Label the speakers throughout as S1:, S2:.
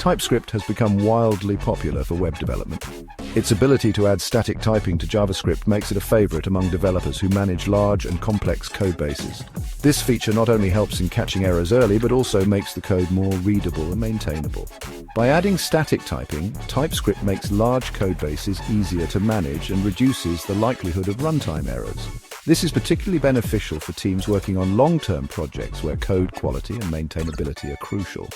S1: TypeScript has become wildly popular for web development. Its ability to add static typing to JavaScript makes it a favorite among developers who manage large and complex code bases. This feature not only helps in catching errors early, but also makes the code more readable and maintainable. By adding static typing, TypeScript makes large code bases easier to manage and reduces the likelihood of runtime errors. This is particularly beneficial for teams working on long-term projects where code quality and maintainability are crucial.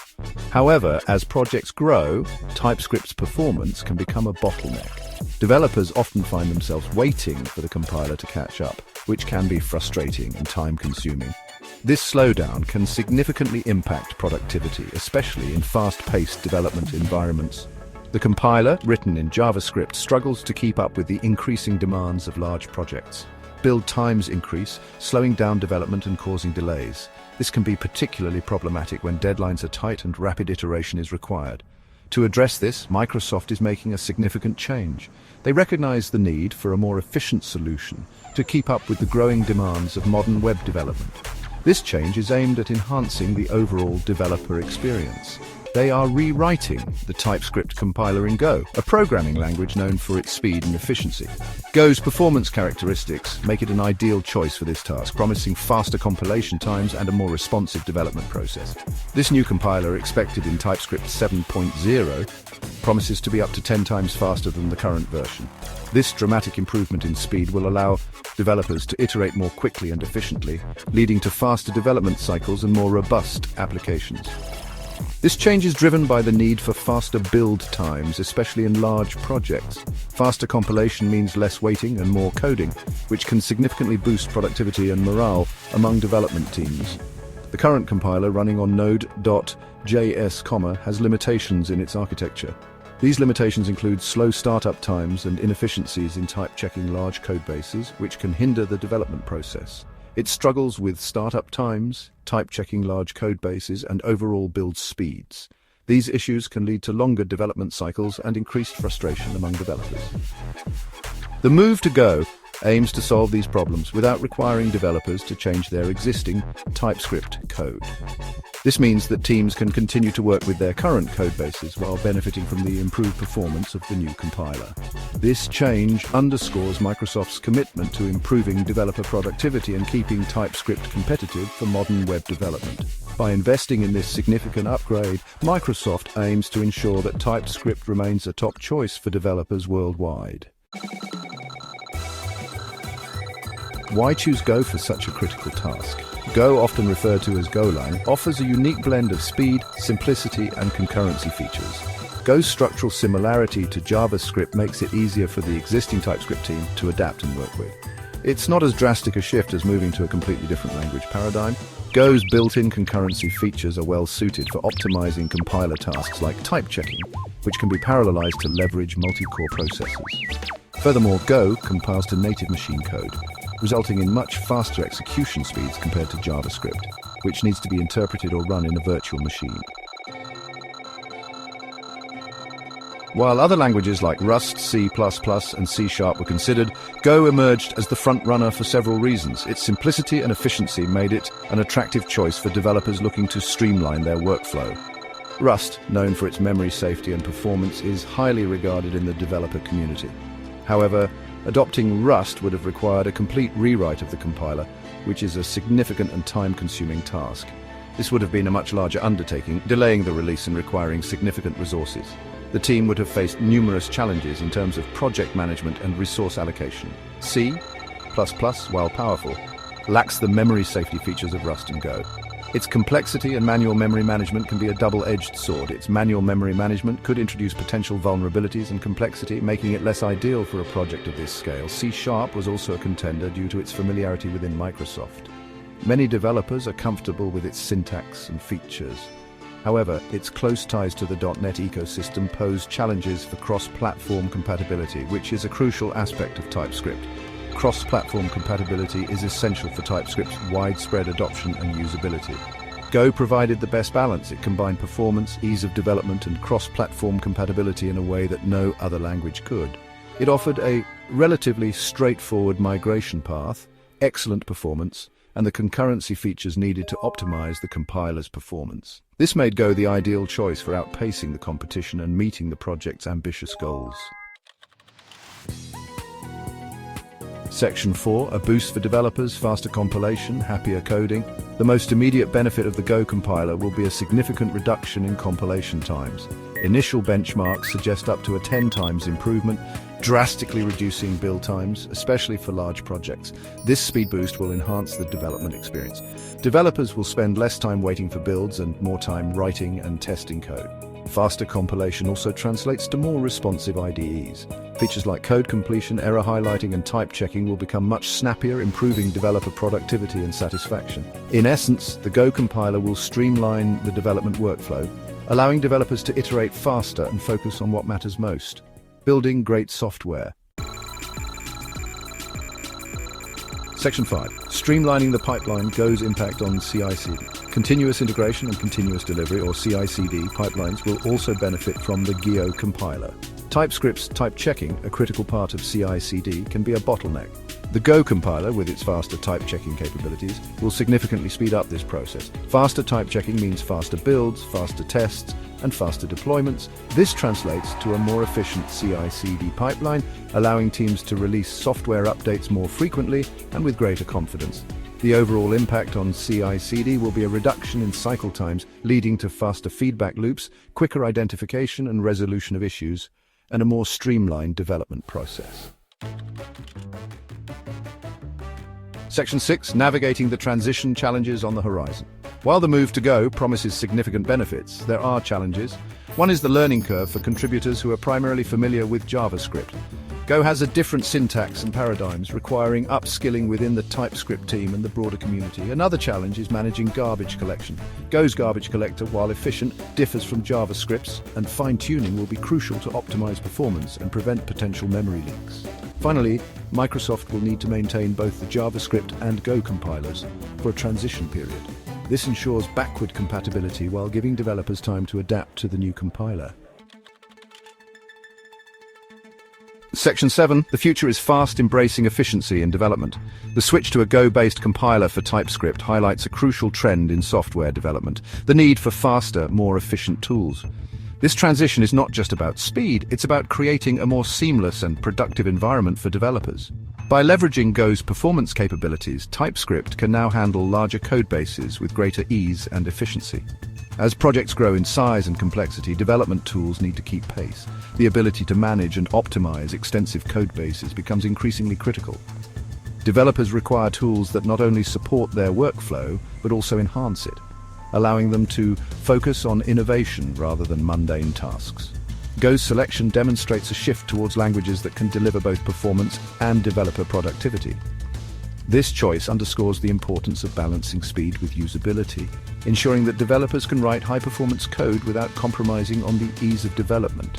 S1: However, as projects grow, TypeScript's performance can become a bottleneck. Developers often find themselves waiting for the compiler to catch up, which can be frustrating and time-consuming. This slowdown can significantly impact productivity, especially in fast-paced development environments. The compiler, written in JavaScript, struggles to keep up with the increasing demands of large projects. Build times increase, slowing down development and causing delays. This can be particularly problematic when deadlines are tight and rapid iteration is required. To address this, Microsoft is making a significant change. They recognize the need for a more efficient solution to keep up with the growing demands of modern web development. This change is aimed at enhancing the overall developer experience. They are rewriting the TypeScript compiler in Go, a programming language known for its speed and efficiency. Go's performance characteristics make it an ideal choice for this task, promising faster compilation times and a more responsive development process. This new compiler, expected in TypeScript 7.0, promises to be up to 10 times faster than the current version. This dramatic improvement in speed will allow developers to iterate more quickly and efficiently, leading to faster development cycles and more robust applications. This change is driven by the need for faster build times, especially in large projects. Faster compilation means less waiting and more coding, which can significantly boost productivity and morale among development teams. The current compiler, running on Node.js, has limitations in its architecture. These limitations include slow startup times and inefficiencies in type-checking large code bases, which can hinder the development process. It struggles with startup times, type-checking large code bases, and overall build speeds. These issues can lead to longer development cycles and increased frustration among developers. The move to Go aims to solve these problems without requiring developers to change their existing TypeScript code. This means that teams can continue to work with their current code bases while benefiting from the improved performance of the new compiler. This change underscores Microsoft's commitment to improving developer productivity and keeping TypeScript competitive for modern web development. By investing in this significant upgrade, Microsoft aims to ensure that TypeScript remains a top choice for developers worldwide. Why choose Go for such a critical task? Go, often referred to as Golang, offers a unique blend of speed, simplicity, and concurrency features. Go's structural similarity to JavaScript makes it easier for the existing TypeScript team to adapt and work with. It's not as drastic a shift as moving to a completely different language paradigm. Go's built-in concurrency features are well suited for optimizing compiler tasks like type checking, which can be parallelized to leverage multi-core processors. Furthermore, Go compiles to native machine code, resulting in much faster execution speeds compared to JavaScript, which needs to be interpreted or run in a virtual machine. While other languages like Rust, C++, and C# were considered, Go emerged as the front-runner for several reasons. Its simplicity and efficiency made it an attractive choice for developers looking to streamline their workflow. Rust, known for its memory safety and performance, is highly regarded in the developer community. However, adopting Rust would have required a complete rewrite of the compiler, which is a significant and time-consuming task. This would have been a much larger undertaking, delaying the release and requiring significant resources. The team would have faced numerous challenges in terms of project management and resource allocation. C++, while powerful, lacks the memory safety features of Rust and Go. Its complexity and manual memory management can be a double-edged sword. Its manual memory management could introduce potential vulnerabilities and complexity, making it less ideal for a project of this scale. C# was also a contender due to its familiarity within Microsoft. Many developers are comfortable with its syntax and features. However, its close ties to the .NET ecosystem pose challenges for cross-platform compatibility, which is a crucial aspect of TypeScript. Cross-platform compatibility is essential for TypeScript's widespread adoption and usability. Go provided the best balance. It combined performance, ease of development, and cross-platform compatibility in a way that no other language could. It offered a relatively straightforward migration path, excellent performance, and the concurrency features needed to optimize the compiler's performance. This made Go the ideal choice for outpacing the competition and meeting the project's ambitious goals. Section 4, a boost for developers, faster compilation, happier coding. The most immediate benefit of the Go compiler will be a significant reduction in compilation times. Initial benchmarks suggest up to a 10 times improvement, drastically reducing build times, especially for large projects. This speed boost will enhance the development experience. Developers will spend less time waiting for builds and more time writing and testing code. Faster compilation also translates to more responsive IDEs. Features like code completion, error highlighting, and type checking will become much snappier, improving developer productivity and satisfaction. In essence, the Go compiler will streamline the development workflow, allowing developers to iterate faster and focus on what matters most: building great software. Section 5. Streamlining the pipeline. Go's impact on CI/CD. Continuous integration and continuous delivery, or CI/CD, pipelines will also benefit from the Go compiler. TypeScript's type checking, a critical part of CI/CD, can be a bottleneck. The Go compiler, with its faster type checking capabilities, will significantly speed up this process. Faster type checking means faster builds, faster tests, and faster deployments. This translates to a more efficient CI/CD pipeline, allowing teams to release software updates more frequently and with greater confidence. The overall impact on CI/CD will be a reduction in cycle times, leading to faster feedback loops, quicker identification and resolution of issues, and a more streamlined development process. Section 6. Navigating the transition challenges on the horizon. While the move to Go promises significant benefits, there are challenges. One is the learning curve for contributors who are primarily familiar with JavaScript. Go has a different syntax and paradigms, requiring upskilling within the TypeScript team and the broader community. Another challenge is managing garbage collection. Go's garbage collector, while efficient, differs from JavaScript's, and fine-tuning will be crucial to optimize performance and prevent potential memory leaks. Finally, Microsoft will need to maintain both the JavaScript and Go compilers for a transition period. This ensures backward compatibility while giving developers time to adapt to the new compiler. Section 7. The future is fast, embracing efficiency in development. The switch to a Go-based compiler for TypeScript highlights a crucial trend in software development: the need for faster, more efficient tools. This transition is not just about speed, it's about creating a more seamless and productive environment for developers. By leveraging Go's performance capabilities, TypeScript can now handle larger code bases with greater ease and efficiency. As projects grow in size and complexity, development tools need to keep pace. The ability to manage and optimize extensive code bases becomes increasingly critical. Developers require tools that not only support their workflow, but also enhance it, allowing them to focus on innovation rather than mundane tasks. Go's selection demonstrates a shift towards languages that can deliver both performance and developer productivity. This choice underscores the importance of balancing speed with usability, ensuring that developers can write high-performance code without compromising on the ease of development.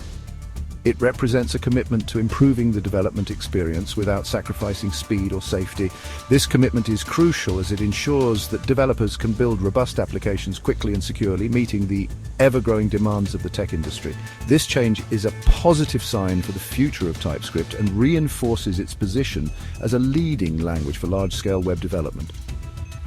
S1: It represents a commitment to improving the development experience without sacrificing speed or safety. This commitment is crucial as it ensures that developers can build robust applications quickly and securely, meeting the ever-growing demands of the tech industry. This change is a positive sign for the future of TypeScript and reinforces its position as a leading language for large-scale web development.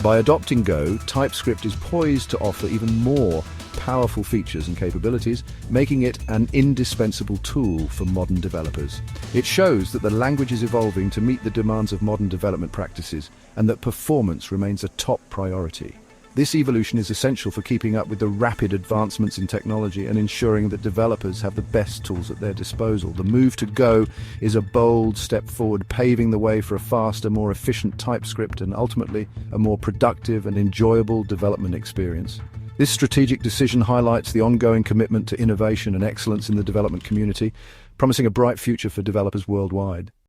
S1: By adopting Go, TypeScript is poised to offer even more powerful features and capabilities, making it an indispensable tool for modern developers. It shows that the language is evolving to meet the demands of modern development practices and that performance remains a top priority. This evolution is essential for keeping up with the rapid advancements in technology and ensuring that developers have the best tools at their disposal. The move to Go is a bold step forward, paving the way for a faster, more efficient TypeScript and ultimately a more productive and enjoyable development experience. This strategic decision highlights the ongoing commitment to innovation and excellence in the development community, promising a bright future for developers worldwide.